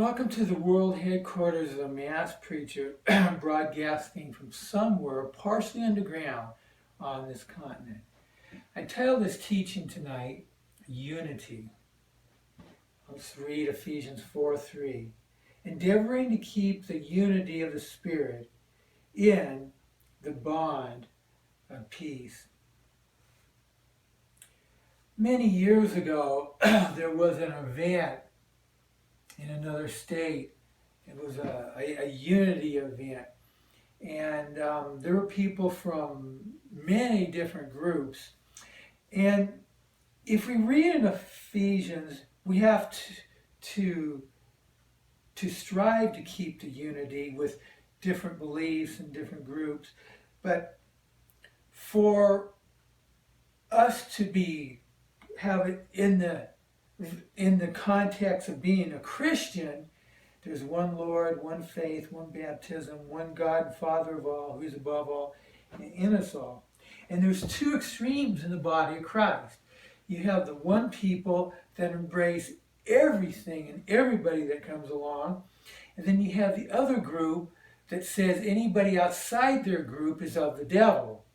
Welcome to the world headquarters of a mass preacher broadcasting from somewhere partially underground on this continent. I titled this teaching tonight, Unity. Let's read Ephesians 4:3. Endeavoring to keep the unity of the Spirit in the bond of peace. Many years ago, there was an event in another state. It was a unity event. And there were people from many different groups. And if we read in Ephesians, we have to strive to keep the unity with different beliefs and different groups. But for us to have it in the context of being a Christian, there's one Lord, one faith, one baptism, one God and Father of all, who's above all and in us all. And there's two extremes in the body of Christ. You have the one people that embrace everything and everybody that comes along, and then you have the other group that says anybody outside their group is of the devil.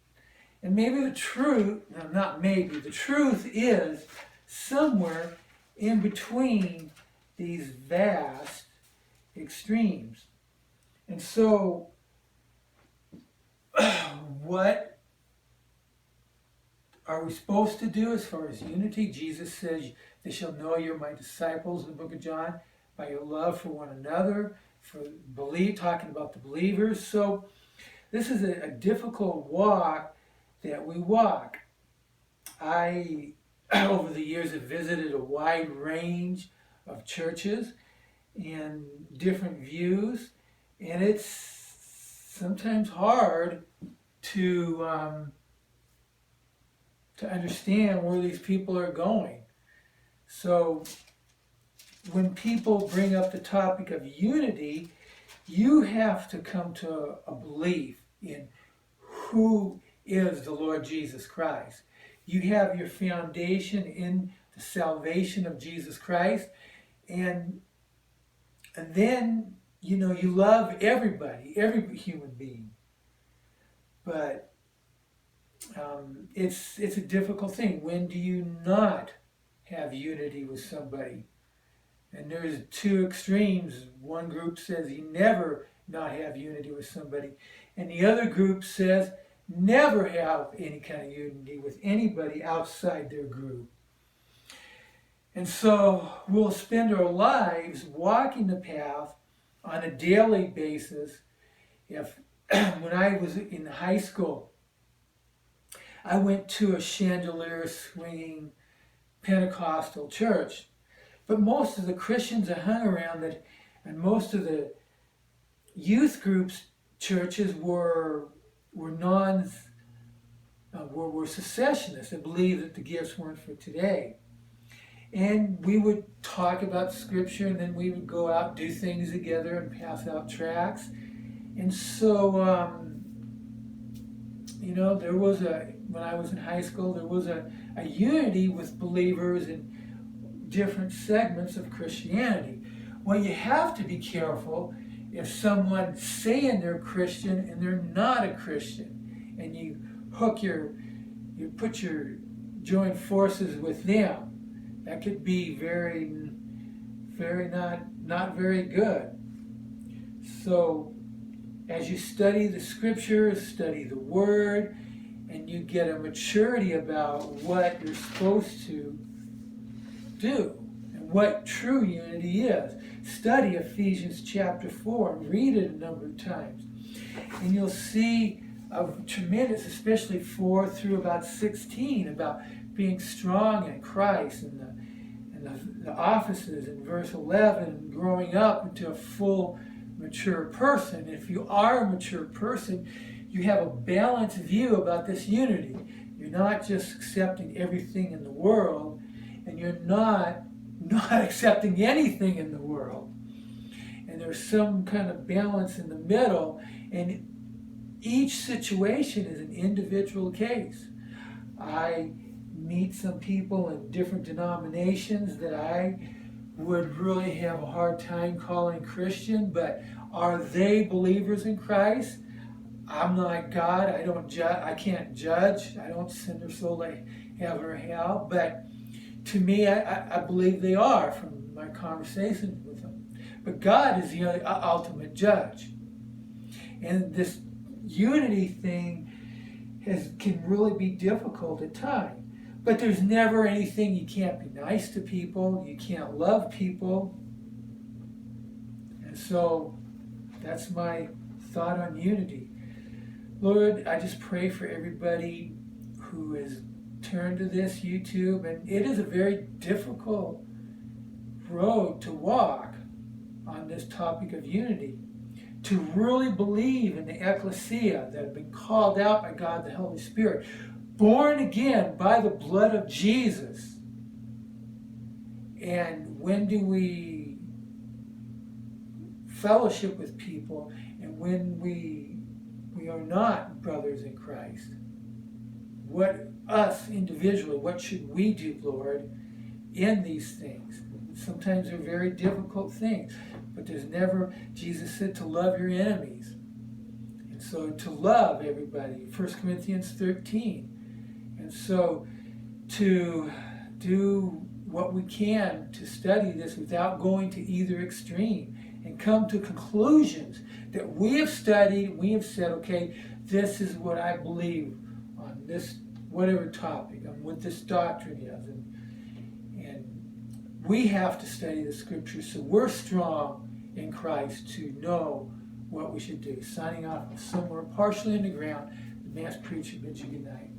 And maybe the truth, no, not maybe, the truth is somewhere in between these vast extremes. And so, what are we supposed to do as far as unity? Jesus says, "They shall know you're my disciples," in the book of John, by your love for one another, talking about the believers. So, this is a difficult walk that we walk. I, over the years, have visited a wide range of churches and different views, and it's sometimes hard to understand where these people are going. So when people bring up the topic of unity, you have to come to a belief in who is the Lord Jesus Christ. You have your foundation in the salvation of Jesus Christ, and then you love everybody, every human being. But it's a difficult thing. When do you not have unity with somebody? And there's two extremes. One group says you never not have unity with somebody, and the other group says never have any kind of unity with anybody outside their group. And so we'll spend our lives walking the path on a daily basis. When I was in high school, I went to a chandelier swinging Pentecostal church. But most of the Christians that hung around it, and most of the youth groups churches were secessionists and believed that the gifts weren't for today. And we would talk about scripture, and then we would go out, do things together, and pass out tracts. And so, when I was in high school, there was a unity with believers in different segments of Christianity. Well, you have to be careful if someone's saying they're Christian and they're not a Christian, and you join forces with them. That could be very, very not very good. So, as you study the scriptures, study the word, and you get a maturity about what you're supposed to do and what true unity is. Study Ephesians chapter 4 and read it a number of times. And you'll see a tremendous, especially 4 through about 16, about being strong in Christ, and the offices in verse 11, growing up into a full mature person. If you are a mature person, you have a balanced view about this unity. You're not just accepting everything in the world, and you're not accepting anything in the world. And there's some kind of balance in the middle, and each situation is an individual case. I meet some people in different denominations that I would really have a hard time calling Christian, but are they believers in Christ? I'm not God. I don't judge. I can't judge. I don't send their soul to heaven or hell. But to me, I believe they are from my conversations with them. But God is the ultimate judge. And this unity thing can really be difficult at times. But there's never anything, you can't be nice to people, you can't love people. And so that's my thought on unity. Lord, I just pray for everybody who has turned to this YouTube, and it is a very difficult road to walk on this topic of unity. To really believe in the ecclesia that have been called out by God the Holy Spirit, born again by the blood of Jesus. And when do we fellowship with people, and when we are not brothers in Christ? What us individually, what should we do, Lord, in these things? Sometimes they're very difficult things, but there's never, Jesus said to love your enemies. And so to love everybody, 1 Corinthians 13. And so to do what we can to study this without going to either extreme and come to conclusions that we have studied, we have said, okay, this is what I believe on this whatever topic, on what this doctrine is. And we have to study the scriptures so we're strong in Christ to know what we should do. Signing off somewhere partially in the ground, the mass preacher bids you good night.